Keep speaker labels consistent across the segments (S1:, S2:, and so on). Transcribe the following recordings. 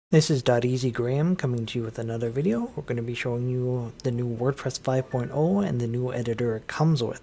S1: This is Doteasy Graham coming to you with another video. We're going to be showing you the new WordPress 5.0 and the new editor it comes with.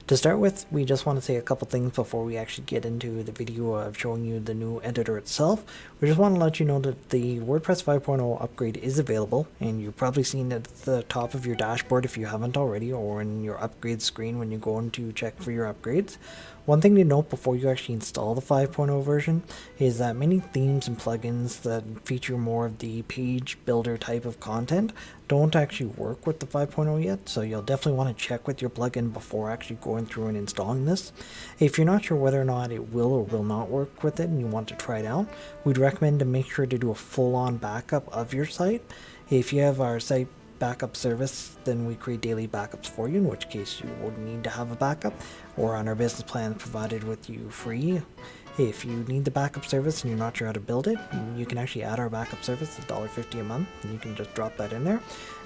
S1: To start with, we just want to say a couple things before we actually get into the video of showing you the new editor itself. We just want to let you know that the WordPress 5.0 upgrade is available, and you've probably seen it at the top of your dashboard if you haven't already, or in your upgrade screen when you go in to check for your upgrades. One thing to note before you actually install the 5.0 version is that many themes and plugins that feature more of the page builder type of content don't actually work with the 5.0 yet, so you'll definitely want to check with your plugin before actually going through and installing this. If you're not sure whether or not it will or will not work with it and you want to try it out, we'd recommend to make sure to do a full-on backup of your site. If you have our site backup service, then we create daily backups for you, in which case you would need to have a backup, or on our business plan provided with you free. If you need the backup service and you're not sure how to build it, you can actually add our backup service. It's $1.50 a month, and you can just drop that in there,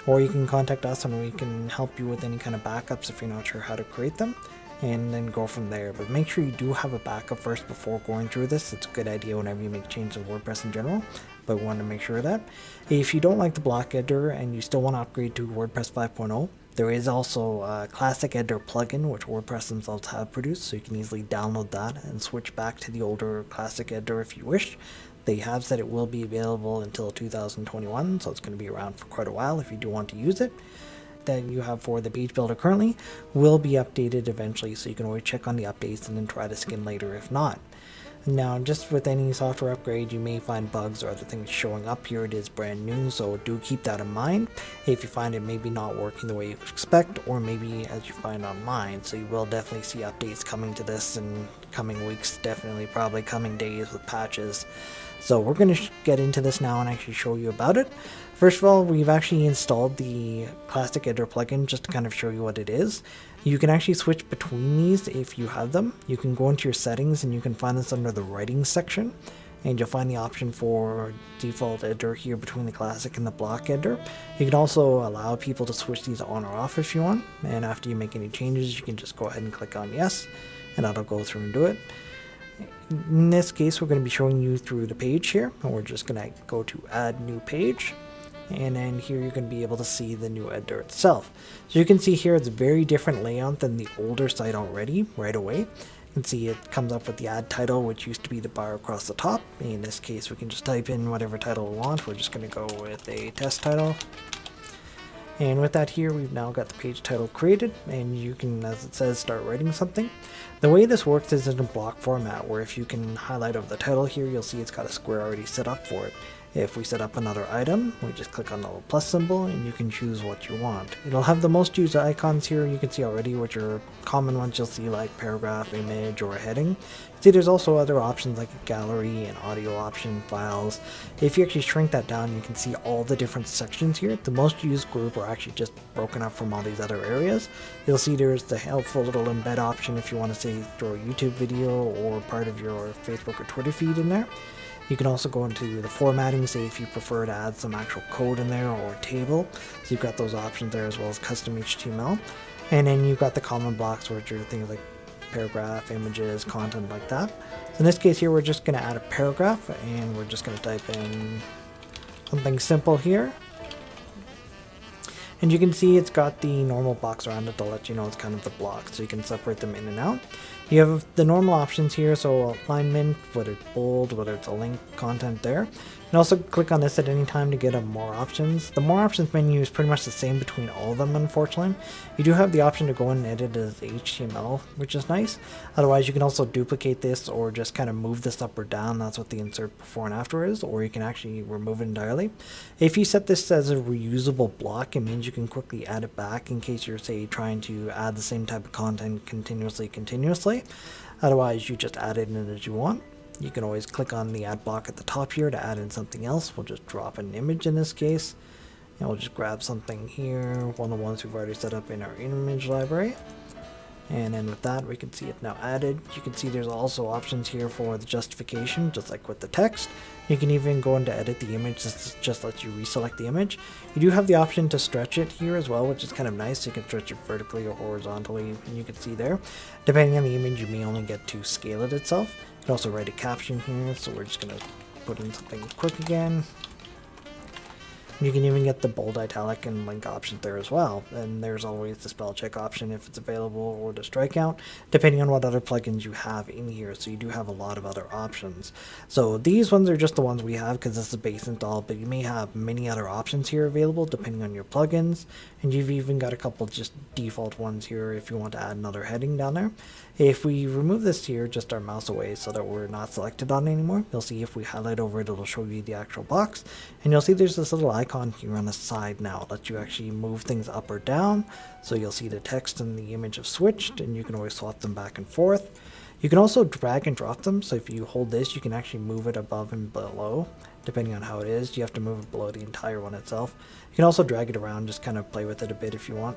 S1: or you can contact us and we can help you with any kind of backups if you're not sure how to create them, and then go from there. But make sure you do have a backup first before going through this. It's a good idea whenever you make changes in WordPress in general, but we want to make sure of that. If you don't like the block editor and you still want to upgrade to WordPress 5.0, there is also a classic editor plugin which WordPress themselves have produced, so you can easily download that and switch back to the older classic editor if you wish. They have said it will be available until 2021, so it's going to be around for quite a while if you do want to use it. That you have for the page builder currently will be updated eventually, so you can always check on the updates and then try to skin later if not. Now, just with any software upgrade, you may find bugs or other things showing up here. It is brand new, so do keep that in mind if you find it maybe not working the way you expect, or maybe as you find online. So you will definitely see updates coming to this in coming weeks, definitely probably coming days with patches. So we're going to get into this now and actually show you about it. First of all, we've actually installed the Classic Editor plugin just to kind of show you what it is. You can actually switch between these if you have them. You can go into your settings and you can find this under the writing section, and you'll find the option for default editor here between the classic and the block editor. You can also allow people to switch these on or off if you want, and after you make any changes you can just go ahead and click on yes, and that'll go through and do it. In this case, we're going to be showing you through the page here, and we're just going to go to add new page, and then here you're going to be able to see the new editor itself. So you can see here it's a very different layout than the older site already right away. You can see it comes up with the add title, which used to be the bar across the top. In this case, we can just type in whatever title we want. We're just going to go with a test title. And with that here, we've now got the page title created, and you can, as it says, start writing something. The way this works is in a block format, where if you can highlight over the title here, you'll see it's got a square already set up for it. If we set up another item, we just click on the little plus symbol and you can choose what you want. It'll have the most used icons here you can see already, which are common ones you'll see, like paragraph, image, or a heading. See, there's also other options like a gallery, an audio option, files. If you actually shrink that down, you can see all the different sections here. The most used group are actually just broken up from all these other areas. You'll see there's the helpful little embed option if you want to say throw a YouTube video or part of your Facebook or Twitter feed in there. You can also go into the formatting, say if you prefer to add some actual code in there or a table. So you've got those options there, as well as custom HTML. And then you've got the common blocks, which are things like paragraph, images, content like that. So in this case here, we're just going to add a paragraph, and we're just going to type in something simple here. And you can see it's got the normal box around it to let you know it's kind of the block, so you can separate them in and out. You have the normal options here, so alignment, whether it's bold, whether it's a link, content there. You can also click on this at any time to get more options. The more options menu is pretty much the same between all of them, unfortunately. You do have the option to go in and edit as HTML, which is nice. Otherwise, you can also duplicate this or just kind of move this up or down. That's what the insert before and after is, or you can actually remove it entirely. If you set this as a reusable block, it means you can quickly add it back in case you're, say, trying to add the same type of content continuously. Otherwise, you just add it in as you want. You can always click on the add block at the top here to add in something else. We'll just drop an image in this case, and we'll just grab something here, one of the ones we've already set up in our image library. And then with that, we can see it now added. You can see there's also options here for the justification, just like with the text. You can even go into edit the image. This just lets you reselect the image. You do have the option to stretch it here as well, which is kind of nice. You can stretch it vertically or horizontally, and you can see there. Depending on the image, you may only get to scale it itself. You can also write a caption here, so we're just going to put in something quick again. You can even get the bold, italic, and link options there as well. And there's always the spell check option if it's available, or the strikeout, depending on what other plugins you have in here. So you do have a lot of other options. So these ones are just the ones we have because this is a base install, but you may have many other options here available depending on your plugins. And you've even got a couple just default ones here if you want to add another heading down there. If we remove this here, just our mouse away so that we're not selected on it anymore, you'll see if we highlight over it, it'll show you the actual box. And you'll see there's this little icon here on the side now. It lets you actually move things up or down. So you'll see the text and the image have switched, and you can always swap them back and forth. You can also drag and drop them. So if you hold this, you can actually move it above and below, depending on how it is. You have to move it below the entire one itself. You can also drag it around, just kind of play with it a bit if you want,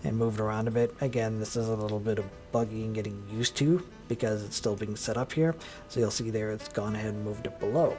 S1: and move it around a bit. Again, this is a little bit of buggy and getting used to because it's still being set up here. So you'll see there it's gone ahead and moved it below.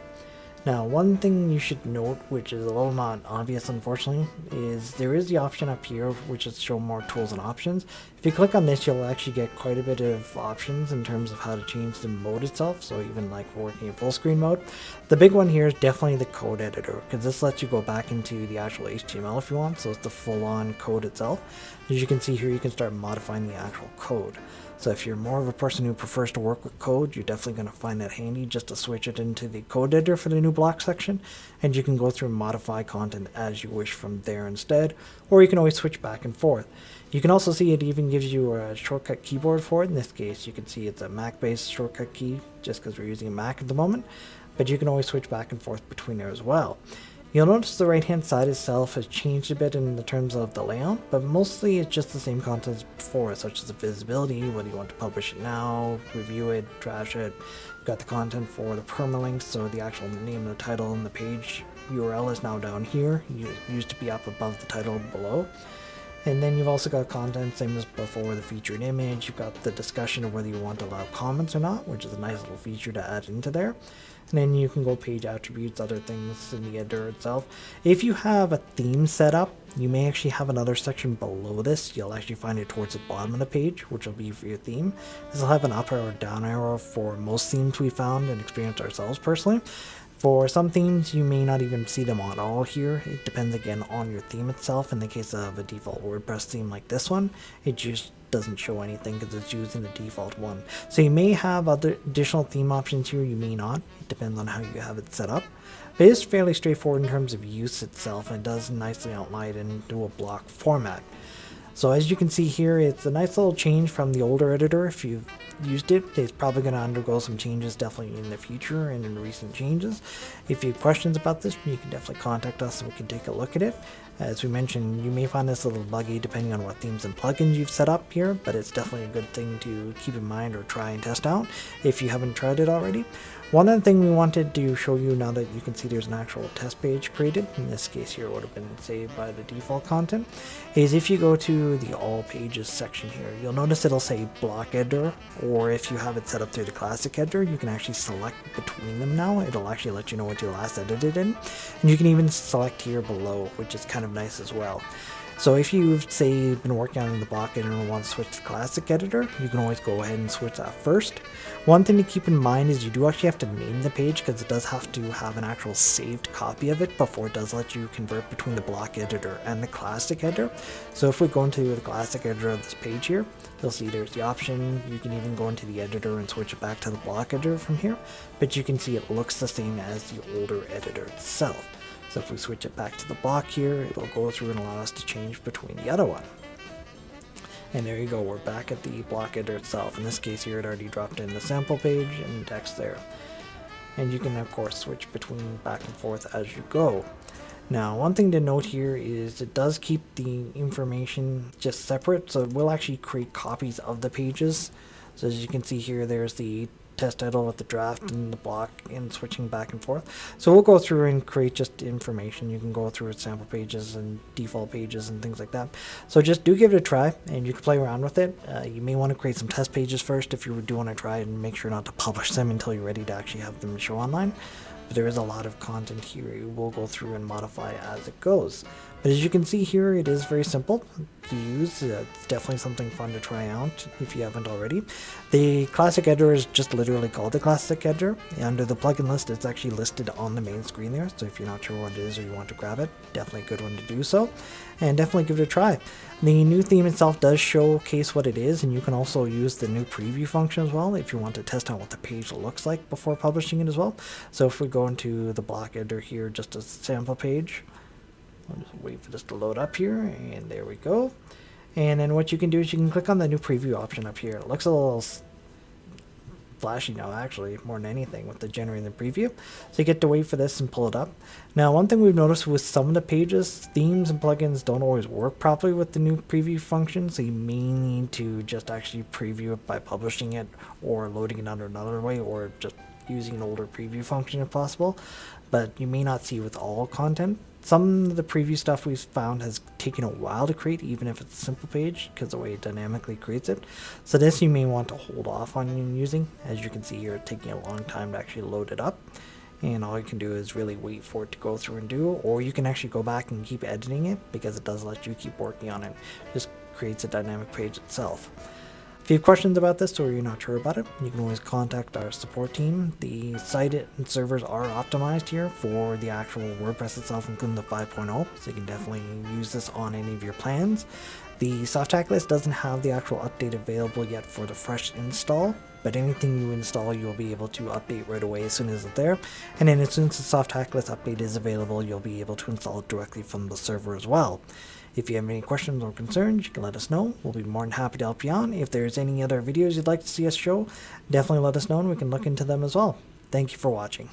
S1: Now, one thing you should note, which is a little not obvious unfortunately, is there is the option up here which is show more tools and options. If you click on this, you'll actually get quite a bit of options in terms of how to change the mode itself, so even like working in full screen mode. The big one here is definitely the code editor, because this lets you go back into the actual HTML if you want, so it's the full-on code itself. As you can see here, you can start modifying the actual code. So if you're more of a person who prefers to work with code, you're definitely going to find that handy just to switch it into the code editor for the new block section, and you can go through and modify content as you wish from there instead, or you can always switch back and forth. You can also see it even gives you a shortcut keyboard for it. In this case, you can see it's a Mac-based shortcut key just because we're using a Mac at the moment, but you can always switch back and forth between there as well. You'll notice the right-hand side itself has changed a bit in the terms of the layout, but mostly it's just the same content as before, such as the visibility, whether you want to publish it now, review it, trash it. You've got the content for the permalinks, so the actual name, the title, and the page URL is now down here. It used to be up above the title below. And then you've also got content, same as before, the featured image. You've got the discussion of whether you want to allow comments or not, which is a nice little feature to add into there. And then you can go page attributes, other things in the editor itself. If you have a theme set up, you may actually have another section below this. You'll actually find it towards the bottom of the page, which will be for your theme. This will have an up or down arrow for most themes we found and experienced ourselves personally. For some themes, you may not even see them at all here. It depends again on your theme itself. In the case of a default WordPress theme like this one, it just doesn't show anything because it's using the default one. So you may have other additional theme options here, you may not. It depends on how you have it set up. But it is fairly straightforward in terms of use itself, and it does nicely outline it into a block format. So as you can see here, it's a nice little change from the older editor. If you've used it, it's probably going to undergo some changes definitely in the future and in recent changes. If you have questions about this, you can definitely contact us and we can take a look at it. As we mentioned, you may find this a little buggy depending on what themes and plugins you've set up here, but it's definitely a good thing to keep in mind or try and test out if you haven't tried it already. One other thing we wanted to show you, now that you can see there's an actual test page created, in this case here it would have been saved by the default content, is if you go to the all pages section here, you'll notice it'll say block editor, or if you have it set up through the classic editor, you can actually select between them now. It'll actually let you know what you last edited in, and you can even select here below, which is kind of nice as well. So if you've, say, been working on the block editor and want to switch to classic editor, you can always go ahead and switch that first. One thing to keep in mind is you do actually have to name the page, because it does have to have an actual saved copy of it before it does let you convert between the block editor and the classic editor. So if we go into the classic editor of this page here, you'll see there's the option. You can even go into the editor and switch it back to the block editor from here, but you can see it looks the same as the older editor itself. So if we switch it back to the block here, it'll go through and allow us to change between the other one. And there you go, we're back at the block editor itself. In this case here, it already dropped in the sample page and text there. And you can of course switch between back and forth as you go. Now, one thing to note here is it does keep the information just separate, so it will actually create copies of the pages. So as you can see here, there's the test title with the draft and the block and switching back and forth. So we'll go through and create just information. You can go through sample pages and default pages and things like that. So just do give it a try and you can play around with it. You may want to create some test pages first if you do want to try it, and make sure not to publish them until you're ready to actually have them show online. But there is a lot of content here you will go through and modify as it goes. But as you can see here, it is very simple to use. It's definitely something fun to try out if you haven't already. The classic editor is just literally called the classic editor. Under the plugin list, it's actually listed on the main screen there. So if you're not sure what it is or you want to grab it, definitely a good one to do so. And definitely give it a try. The new theme itself does showcase what it is, and you can also use the new preview function as well if you want to test out what the page looks like before publishing it as well. So if we go into the block editor here, just a sample page, I'll just wait for this to load up here, and there we go. And then what you can do is you can click on the new preview option up here. It looks a little flashy now, actually, more than anything, with the generating the preview. So you get to wait for this and pull it up. Now, one thing we've noticed with some of the pages, themes and plugins don't always work properly with the new preview function, so you may need to just actually preview it by publishing it or loading it under another way, or just using an older preview function if possible. But you may not see with all content. Some of the preview stuff we've found has taken a while to create, even if it's a simple page, because the way it dynamically creates it. So this you may want to hold off on using. As you can see here, it's taking a long time to actually load it up. And all you can do is really wait for it to go through and do, or you can actually go back and keep editing it, because it does let you keep working on it. It just creates a dynamic page itself. If you have questions about this or you're not sure about it, you can always contact our support team. The site and servers are optimized here for the actual WordPress itself, including the 5.0, so you can definitely use this on any of your plans. The Softac list doesn't have the actual update available yet for the fresh install, but anything you install you'll be able to update right away as soon as it's there. And then as soon as the Softac list update is available, you'll be able to install it directly from the server as well. If you have any questions or concerns, you can let us know. We'll be more than happy to help you out. If there's any other videos you'd like to see us show, definitely let us know and we can look into them as well. Thank you for watching.